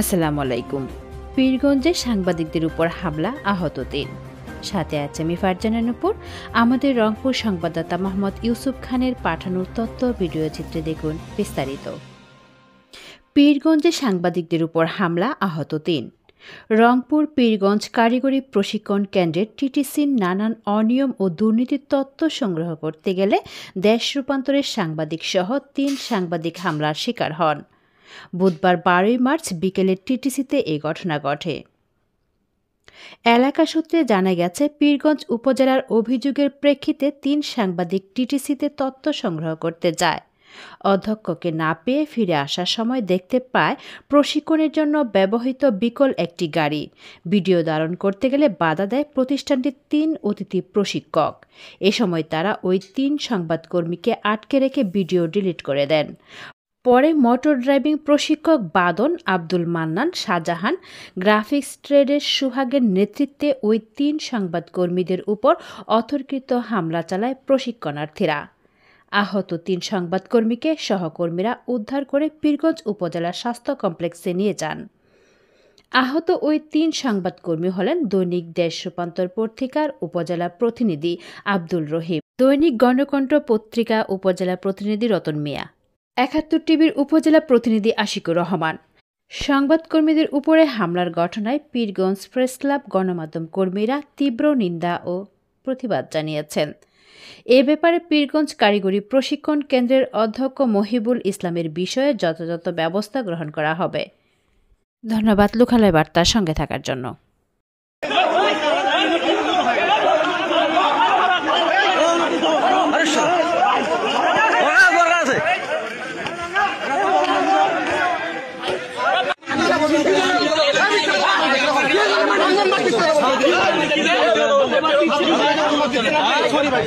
আসসালামু আলাইকুম। পীরগঞ্জে সাংবাদিকদের উপর হামলা, আহত ৩। সাথে আছে আমি ফারজানা নূপুর। আমাদের রংপুর সংবাদদাতা মোহাম্মদ ইউসুফ খানের পাঠানো তথ্য ভিডিও চিত্রে দেখুন বিস্তারিত। পীরগঞ্জে সাংবাদিকদের উপর হামলা, আহত ৩। রংপুর পীরগঞ্জ কারিগরি প্রশিক্ষণ কেন্দ্রের টিটিসির নানান অনিয়ম ও দুর্নীতির তথ্য সংগ্রহ করতে গেলে দেশ রূপান্তরের সাংবাদিক সহ ৩ সাংবাদিক হামলার শিকার হন। বুধবার ১২ মার্চ বিকেলে টিটিসিতে এই ঘটনা ঘটে। এলাকা সূত্রে জানা গেছে, পীরগঞ্জ উপজেলার অভিযোগের প্রেক্ষিতে ৩ সাংবাদিক টিটিসিতে তথ্য সংগ্রহ করতে যায়। অধ্যক্ষকে না পেয়ে ফিরে আসার সময় দেখতে পায় প্রশিক্ষণের জন্য ব্যবহৃত বিকল একটি গাড়ি। ভিডিও ধারণ করতে গেলে বাধা দেয় প্রতিষ্ঠানটির ৩ অতিথি প্রশিক্ষক। এ সময় তারা ওই ৩ সংবাদকর্মীকে আটকে রেখে ভিডিও ডিলিট করে দেন। পরে মোটর ড্রাইভিং প্রশিক্ষক বাদন, আব্দুল মান্নান, শাহজাহান, গ্রাফিক্স ট্রেডের সুহাগের নেতৃত্বে ওই ৩ সংবাদকর্মীদের উপর অতর্কিত হামলা চালায় প্রশিক্ষণার্থীরা। আহত ৩ সংবাদকর্মীকে সহকর্মীরা উদ্ধার করে পীরগঞ্জ উপজেলা স্বাস্থ্য কমপ্লেক্সে নিয়ে যান। আহত ওই ৩ সংবাদকর্মী হলেন দৈনিক দেশ রূপান্তর পত্রিকার উপজেলা প্রতিনিধি আব্দুল রহিম, দৈনিক গণকণ্ঠ পত্রিকা উপজেলা প্রতিনিধি রতন মিয়া, ৭১ টিভির উপজেলা প্রতিনিধি আশিকুর রহমান। সংবাদকর্মীদের উপরে হামলার ঘটনায় পীরগঞ্জ প্রেস ক্লাব গণমাধ্যম কর্মীরা তীব্র নিন্দা ও প্রতিবাদ জানিয়েছেন। এ ব্যাপারে পীরগঞ্জ কারিগরি প্রশিক্ষণ কেন্দ্রের অধ্যক্ষ মহিবুল ইসলামের বিষয়ে যথাযথ ব্যবস্থা গ্রহণ করা হবে। ধন্যবাদ লোকালয় বার্তার সঙ্গে থাকার জন্য। সরি ভাই